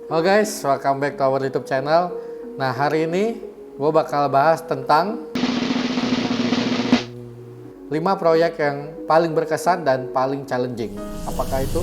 Halo guys, welcome back to our YouTube channel. Nah, hari ini gue bakal bahas tentang 5 proyek yang paling berkesan dan paling challenging. Apakah itu?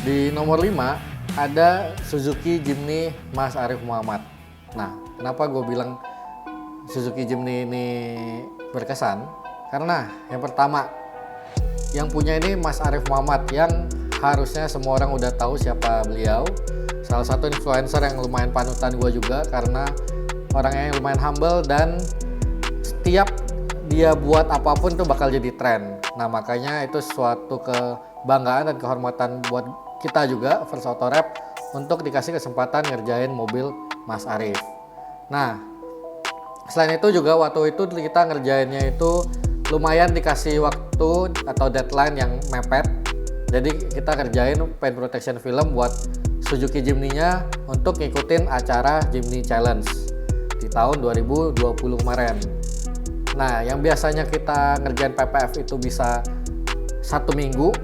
Di nomor 5 ada Suzuki Jimny Mas Arif Muhammad. Nah, kenapa gue bilang Suzuki Jimny ini berkesan? Karena yang pertama, yang punya ini Mas Arif Muhammad yang harusnya semua orang udah tahu siapa beliau. Salah satu influencer yang lumayan panutan gue juga karena orangnya yang lumayan humble dan setiap dia buat apapun tuh bakal jadi tren. Nah, makanya itu suatu kebanggaan dan kehormatan buat kita juga First Auto Rap untuk dikasih kesempatan ngerjain mobil Mas Arif. Nah, selain itu juga waktu itu kita ngerjainnya itu lumayan dikasih waktu atau deadline yang mepet. Jadi kita kerjain paint protection film buat Suzuki Jimny-nya untuk ngikutin acara Jimny Challenge di tahun 2020 kemarin. Nah, yang biasanya kita ngerjain PPF itu bisa 1 minggu,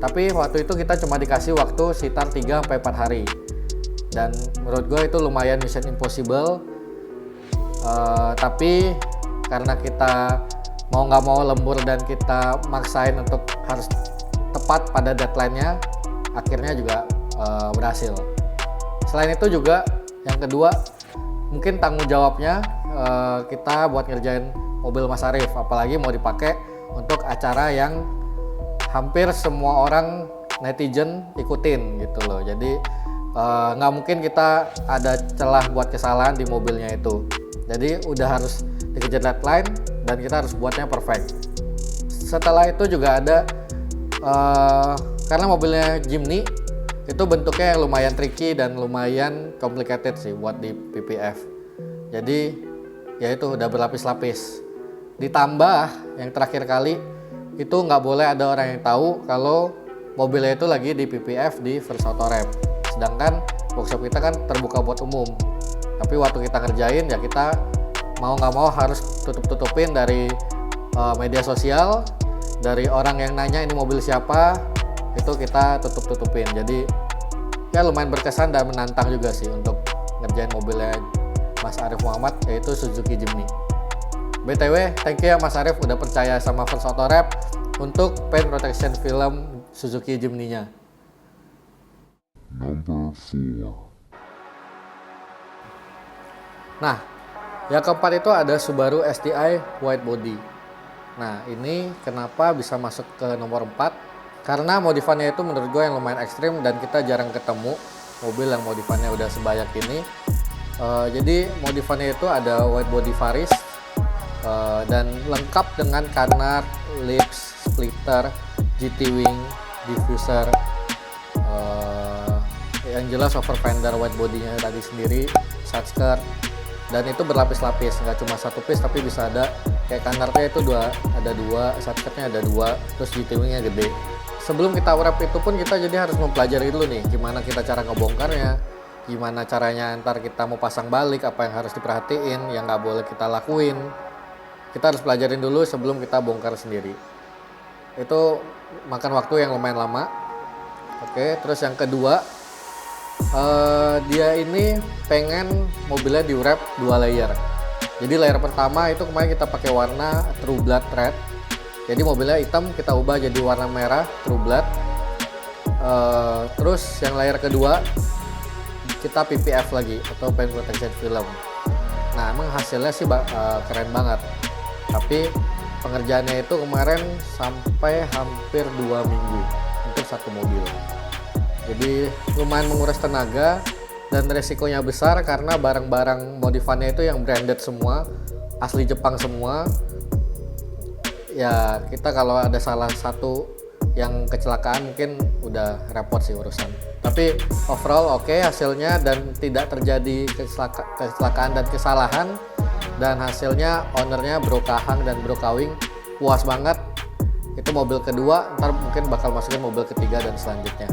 tapi waktu itu kita cuma dikasih waktu sekitar 3-4 hari. Dan menurut gue itu lumayan mission impossible. Tapi karena kita mau nggak mau lembur dan kita maksain untuk harus tepat pada deadline-nya, akhirnya juga berhasil. Selain itu juga yang kedua, mungkin tanggung jawabnya kita buat ngerjain mobil Mas Arif, apalagi mau dipakai untuk acara yang hampir semua orang netizen ikutin gitu loh. Jadi nggak mungkin kita ada celah buat kesalahan di mobilnya itu. Jadi udah harus dikejar deadline dan kita harus buatnya perfect. Setelah itu juga ada karena mobilnya Jimny itu bentuknya lumayan tricky dan lumayan complicated sih buat di PPF. Jadi ya itu udah berlapis-lapis. Ditambah yang terakhir kali itu nggak boleh ada orang yang tahu kalau mobilnya itu lagi di PPF di First Auto Rap. Sedangkan workshop kita kan terbuka buat umum. Tapi waktu kita ngerjain ya kita mau nggak mau harus tutup-tutupin dari media sosial, dari orang yang nanya ini mobil siapa, itu kita tutup-tutupin. Jadi ya lumayan berkesan dan menantang juga sih untuk ngerjain mobilnya Mas Arif Muhammad, yaitu Suzuki Jimny. BTW, thank you ya Mas Arif udah percaya sama First Auto Rap untuk paint protection film Suzuki Jimny-nya. Number 4. Nah, yang keempat itu ada Subaru STI White Body. Nah, ini kenapa bisa masuk ke nomor 4? Karena modifannya itu menurut gue yang lumayan ekstrim dan kita jarang ketemu mobil yang modifannya udah sebanyak ini. Jadi modifannya itu ada white body Varis dan lengkap dengan canard, lips, splitter, GT wing, diffuser, yang jelas over fender white bodinya tadi sendiri, side skirt, dan itu berlapis-lapis, nggak cuma satu piece tapi bisa ada kayak canardnya itu ada dua, side skirtnya ada 2, terus GT wingnya gede. Sebelum kita wrap itu pun kita jadi harus mempelajari dulu nih gimana kita cara ngebongkarnya, gimana caranya ntar kita mau pasang balik, apa yang harus diperhatiin, yang nggak boleh kita lakuin. Kita harus pelajarin dulu sebelum kita bongkar sendiri. Itu makan waktu yang lumayan lama. Oke, terus yang kedua, dia ini pengen mobilnya di wrap 2 layer. Jadi layer pertama itu kemarin kita pakai warna True Blood Red. Jadi mobilnya hitam kita ubah jadi warna merah True Blood. Terus yang layer kedua kita PPF lagi atau paint protection film. Nah, emang hasilnya sih keren banget. Tapi pengerjaannya itu kemarin sampai hampir 2 minggu untuk satu mobil. Jadi lumayan menguras tenaga dan resikonya besar karena barang-barang modifannya itu yang branded semua, asli Jepang semua. Ya kita kalau ada salah satu yang kecelakaan mungkin udah repot sih urusan. Tapi overall oke hasilnya dan tidak terjadi kecelakaan dan kesalahan. Dan hasilnya ownernya Bro Kahang dan Bro Kawing puas banget. Itu mobil kedua, ntar mungkin bakal masukin mobil ketiga dan selanjutnya.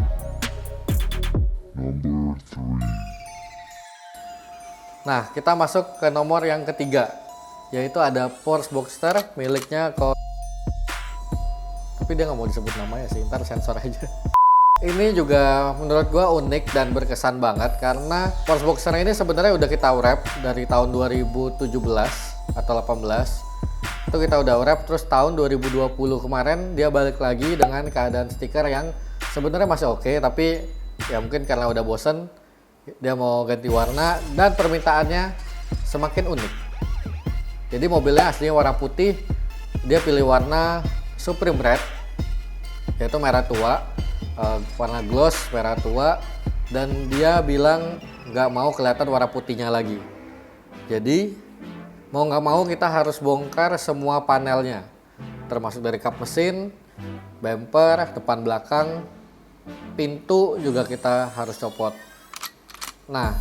Number 3. Nah, kita masuk ke nomor yang ketiga, yaitu ada Porsche Boxster miliknya tapi dia nggak mau disebut namanya sih, ntar sensor aja. Ini juga menurut gua unik dan berkesan banget karena Porsche Boxster ini sebenarnya udah kita wrap dari tahun 2017 atau 18. Itu kita udah wrap, terus tahun 2020 kemarin dia balik lagi dengan keadaan stiker yang sebenarnya masih oke, tapi ya mungkin karena udah bosen dia mau ganti warna dan permintaannya semakin unik. Jadi mobilnya aslinya warna putih, dia pilih warna Supreme Red, yaitu merah tua, warna gloss merah tua, dan dia bilang nggak mau kelihatan warna putihnya lagi. Jadi mau nggak mau kita harus bongkar semua panelnya, termasuk dari kap mesin, bumper, depan belakang, pintu juga kita harus copot. Nah,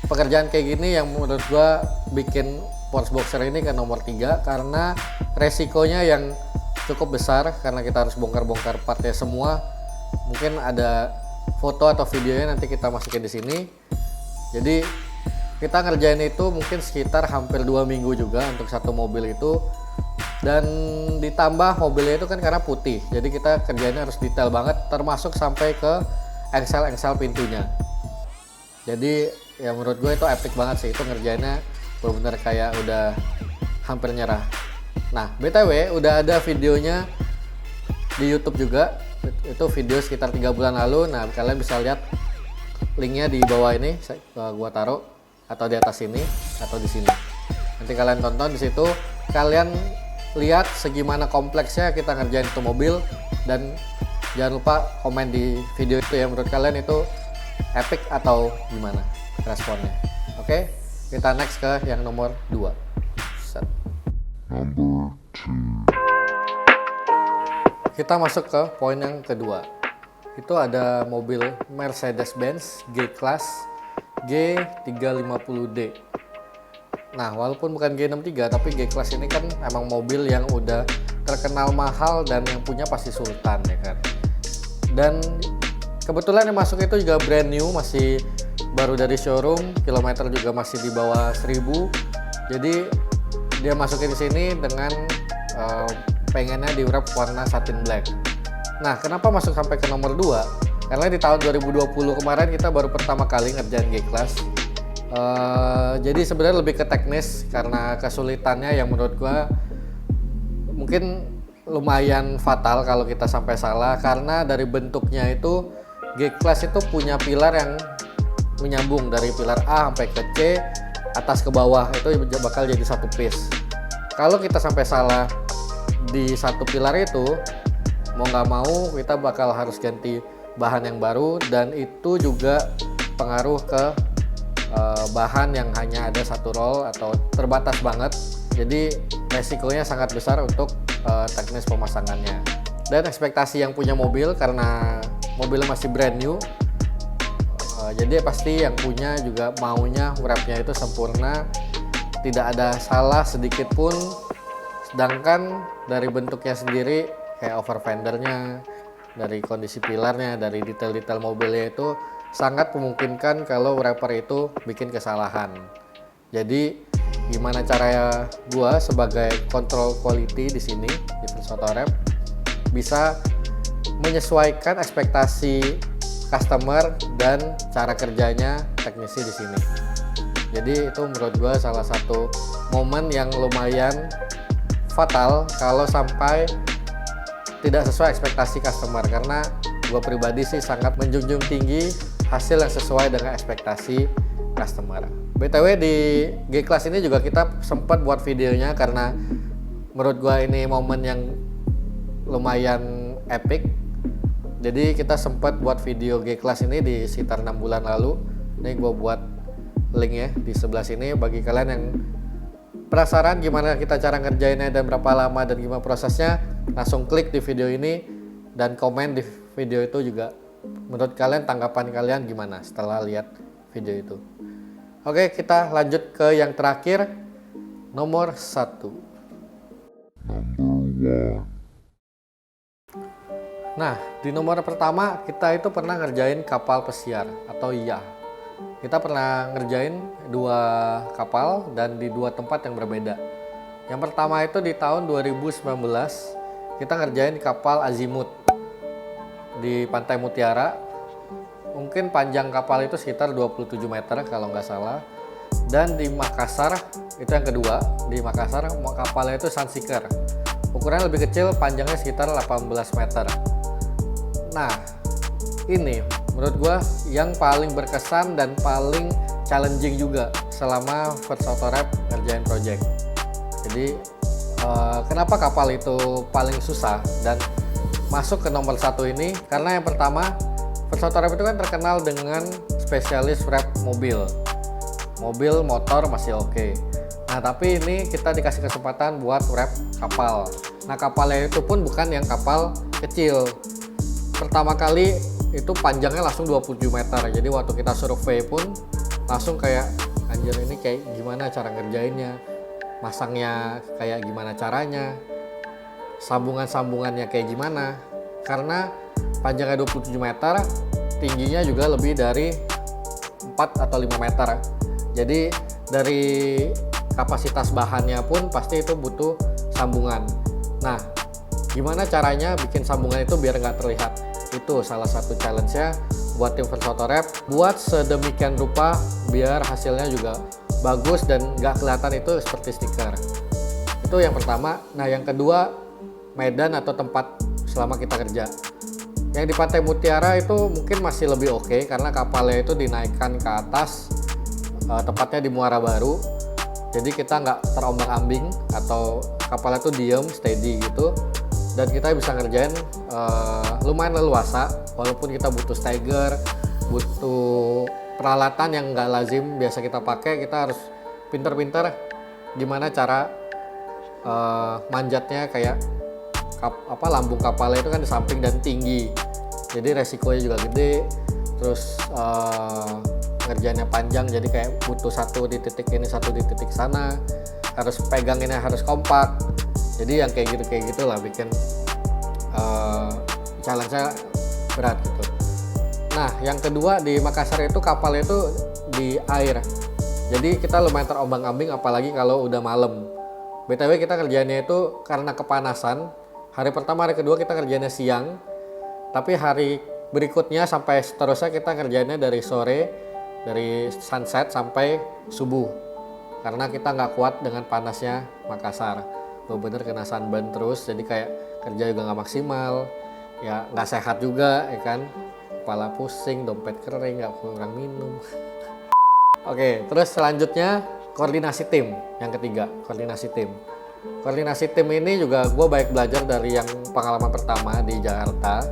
pekerjaan kayak gini yang menurut gua bikin Porsche Boxster ini ke nomor 3 karena resikonya yang cukup besar karena kita harus bongkar-bongkar partnya semua. Mungkin ada foto atau videonya nanti kita masukin di sini. Jadi kita ngerjain itu mungkin sekitar hampir 2 minggu juga untuk satu mobil itu, dan ditambah mobilnya itu kan karena putih, jadi kita kerjanya harus detail banget termasuk sampai ke engsel-engsel pintunya. Jadi ya menurut gue itu epic banget sih, itu ngerjainnya benar-benar kayak udah hampir nyerah. Nah, BTW udah ada videonya di YouTube juga. Itu video sekitar 3 bulan lalu. Nah, kalian bisa lihat linknya di bawah ini, gua taruh, atau di atas ini atau di sini. Nanti kalian tonton di situ, kalian lihat segimana kompleksnya kita ngerjain itu mobil, dan jangan lupa komen di video itu ya, menurut kalian itu epic atau gimana responnya. Oke, kita next ke yang nomor 2. Number 2. Kita masuk ke poin yang kedua. Itu ada mobil Mercedes-Benz G-Class G350D. Nah, walaupun bukan G63 tapi G-Class ini kan emang mobil yang udah terkenal mahal dan yang punya pasti sultan ya kan. Dan kebetulan yang masuk itu juga brand new, masih baru dari showroom, kilometer juga masih di bawah 1000. Jadi dia masukin di sini dengan pengennya di wrap warna satin black. Nah, kenapa masuk sampai ke nomor 2? Karena di tahun 2020 kemarin kita baru pertama kali ngerjain G-Class. Jadi sebenarnya lebih ke teknis karena kesulitannya yang menurut gua mungkin lumayan fatal kalau kita sampai salah, karena dari bentuknya itu G-Class itu punya pilar yang menyambung dari pilar A sampai ke C, atas ke bawah, itu bakal jadi satu piece. Kalau kita sampai salah di satu pilar itu, mau nggak mau kita bakal harus ganti bahan yang baru, dan itu juga pengaruh ke bahan yang hanya ada satu roll atau terbatas banget. Jadi resikonya sangat besar untuk teknis pemasangannya. Dan ekspektasi yang punya mobil, karena mobilnya masih brand new, jadi pasti yang punya juga maunya wrapnya itu sempurna, tidak ada salah sedikit pun. Sedangkan dari bentuknya sendiri, kayak over fendernya, dari kondisi pilarnya, dari detail-detail mobilnya itu sangat memungkinkan kalau wrapper itu bikin kesalahan. Jadi gimana cara gua sebagai control quality di sini di First Auto Wrap bisa menyesuaikan ekspektasi customer dan cara kerjanya teknisi di sini. Jadi itu menurut gue salah satu momen yang lumayan fatal kalau sampai tidak sesuai ekspektasi customer, karena gue pribadi sih sangat menjunjung tinggi hasil yang sesuai dengan ekspektasi customer. BTW di G-Class ini juga kita sempat buat videonya karena menurut gue ini momen yang lumayan epic. Jadi kita sempat buat video G-Class ini di sekitar 6 bulan lalu. Ini gue buat link ya di sebelah sini bagi kalian yang penasaran gimana kita cara ngerjainnya dan berapa lama dan gimana prosesnya. Langsung klik di video ini dan komen di video itu juga. Menurut kalian, tanggapan kalian gimana setelah lihat video itu. Oke, kita lanjut ke yang terakhir, nomor 1. Number 1. Nah, di nomor pertama kita itu pernah ngerjain kapal pesiar atau yacht. kita pernah ngerjain 2 kapal dan di 2 tempat yang berbeda. Yang pertama itu di tahun 2019 kita ngerjain kapal azimut di Pantai Mutiara. Mungkin panjang kapal itu sekitar 27 meter kalau nggak salah. Dan di Makassar itu yang kedua, di Makassar kapalnya itu Sunseeker. Ukurannya lebih kecil, panjangnya sekitar 18 meter. Nah, ini menurut gua yang paling berkesan dan paling challenging juga selama First Autorep ngerjain project. Jadi kenapa kapal itu paling susah dan masuk ke nomor 1 ini? Karena yang pertama, First Autorep itu kan terkenal dengan spesialis wrap mobil, motor masih oke. Nah, tapi ini kita dikasih kesempatan buat wrap kapal. Nah, kapalnya itu pun bukan yang kapal kecil. Pertama kali itu panjangnya langsung 27 meter. Jadi waktu kita survei pun langsung kayak, anjir ini kayak gimana cara ngerjainnya, masangnya kayak gimana caranya, sambungan-sambungannya kayak gimana. Karena panjangnya 27 meter, tingginya juga lebih dari 4 atau 5 meter. Jadi dari kapasitas bahannya pun pasti itu butuh sambungan. Nah, gimana caranya bikin sambungan itu biar nggak terlihat? Itu salah satu challenge-nya buat tim First Autorep, buat sedemikian rupa biar hasilnya juga bagus dan nggak kelihatan itu seperti stiker. Itu yang pertama. Nah, yang kedua, medan atau tempat selama kita kerja. Yang di Pantai Mutiara itu mungkin masih lebih oke karena kapalnya itu dinaikkan ke atas, tepatnya di Muara Baru. Jadi kita nggak terombang-ambing atau kapalnya tuh diem, steady gitu. Dan kita bisa ngerjain lumayan leluasa, walaupun kita butuh stagger, butuh peralatan yang nggak lazim biasa kita pakai. Kita harus pinter-pinter gimana cara manjatnya, kayak lambung kapalnya itu kan di samping dan tinggi, jadi resikonya juga gede. Terus ngerjainnya panjang, jadi kayak butuh satu di titik ini, satu di titik sana, harus peganginnya harus kompak. Jadi yang kayak gitu lah bikin challenge-nya berat gitu. Nah, yang kedua di Makassar itu kapalnya itu di air, jadi kita lumayan terombang-ambing apalagi kalau udah malam. BTW kita kerjaannya itu karena kepanasan. Hari pertama, hari kedua kita kerjainnya siang, tapi hari berikutnya sampai seterusnya kita kerjainnya dari sore, dari sunset sampai subuh. Karena kita nggak kuat dengan panasnya Makassar, bener-bener kena sunburn terus, jadi kayak kerja juga nggak maksimal, ya nggak sehat juga, ya kan? Kepala pusing, dompet kering, nggak kurang minum. Oke, terus selanjutnya koordinasi tim, yang ketiga, koordinasi tim. Koordinasi tim ini juga gue baik belajar dari yang pengalaman pertama di Jakarta.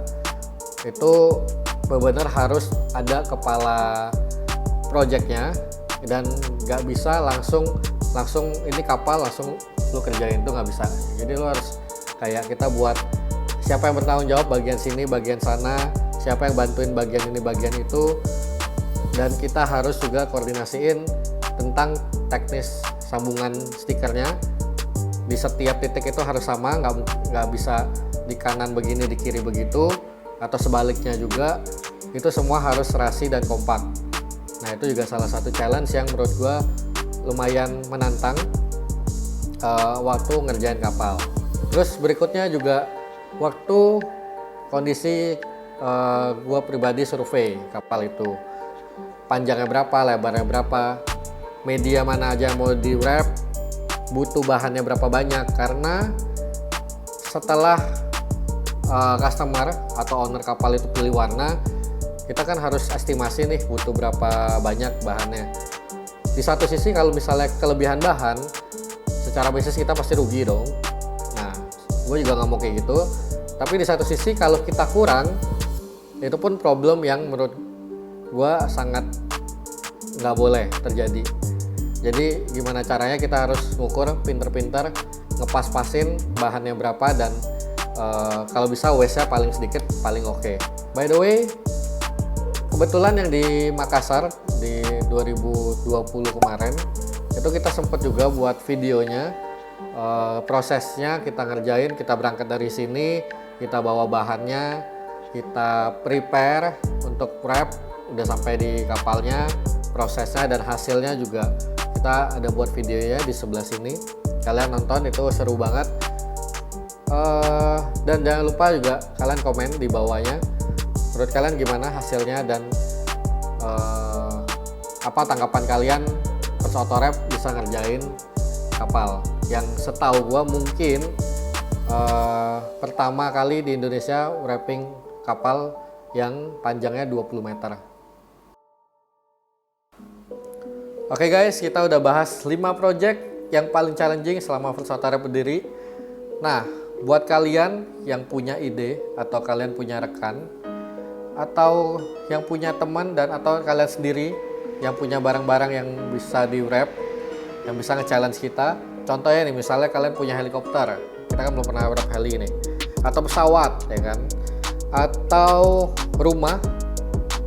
Itu benar-benar harus ada kepala projectnya dan nggak bisa langsung ini kapal langsung lu kerjain, itu nggak bisa. Jadi lu harus kayak kita buat siapa yang bertanggung jawab bagian sini, bagian sana, siapa yang bantuin bagian ini, bagian itu, dan kita harus juga koordinasiin tentang teknis sambungan stikernya. Di setiap titik itu harus sama, nggak bisa di kanan begini, di kiri begitu, atau sebaliknya juga. Itu semua harus serasi dan kompak. Nah, itu juga salah satu challenge yang menurut gua lumayan menantang waktu ngerjain kapal. Terus berikutnya juga waktu kondisi gua pribadi survei kapal itu, panjangnya berapa, lebarnya berapa, media mana aja yang mau di wrap, butuh bahannya berapa banyak. Karena setelah customer atau owner kapal itu pilih warna, kita kan harus estimasi nih butuh berapa banyak bahannya. Di satu sisi kalau misalnya kelebihan bahan, secara bisnis kita pasti rugi dong. Nah, gue juga nggak mau kayak gitu. Tapi di satu sisi kalau kita kurang, itu pun problem yang menurut gue sangat nggak boleh terjadi. Jadi gimana caranya kita harus ngukur pinter-pinter, ngepas-pasin bahannya berapa, dan kalau bisa waste-nya paling sedikit, paling oke. By the way, kebetulan yang di Makassar di 2020 kemarin itu kita sempat juga buat videonya, prosesnya kita ngerjain. Kita berangkat dari sini, kita bawa bahannya, kita prepare untuk prep, udah sampai di kapalnya, prosesnya dan hasilnya juga kita ada buat videonya di sebelah sini. Kalian nonton, itu seru banget. Dan jangan lupa juga kalian komen di bawahnya menurut kalian gimana hasilnya dan apa tanggapan kalian First Autorep bisa ngerjain kapal yang setahu gua mungkin pertama kali di Indonesia wrapping kapal yang panjangnya 20 meter. Oke guys, kita udah bahas 5 project yang paling challenging selama First Autorep berdiri. Nah, buat kalian yang punya ide atau kalian punya rekan atau yang punya teman dan atau kalian sendiri yang punya barang-barang yang bisa di wrap, yang bisa nge-challenge kita. Contohnya nih, misalnya kalian punya helikopter, kita kan belum pernah wrap heli nih, atau pesawat ya kan, atau rumah,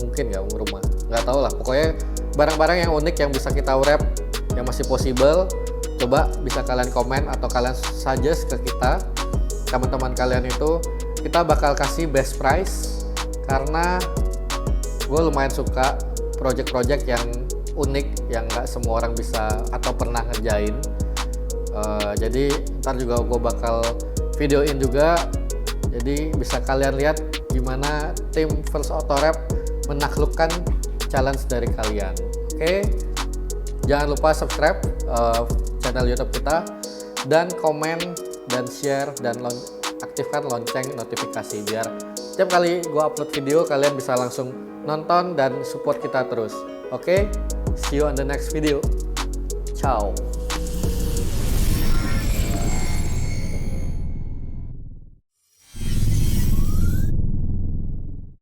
mungkin nggak rumah, nggak tahu lah, pokoknya barang-barang yang unik yang bisa kita wrap, yang masih possible, coba bisa kalian komen atau kalian suggest ke kita, teman-teman kalian itu. Kita bakal kasih best price karena gue lumayan suka project-project yang unik yang nggak semua orang bisa atau pernah ngerjain. Jadi ntar juga gue bakal videoin juga, jadi bisa kalian lihat gimana tim First Autorep menaklukkan challenge dari kalian. Oke, jangan lupa subscribe channel YouTube kita dan komen dan share dan aktifkan lonceng notifikasi biar setiap kali gue upload video kalian bisa langsung nonton dan support kita terus. Oke, see you on the next video. Ciao.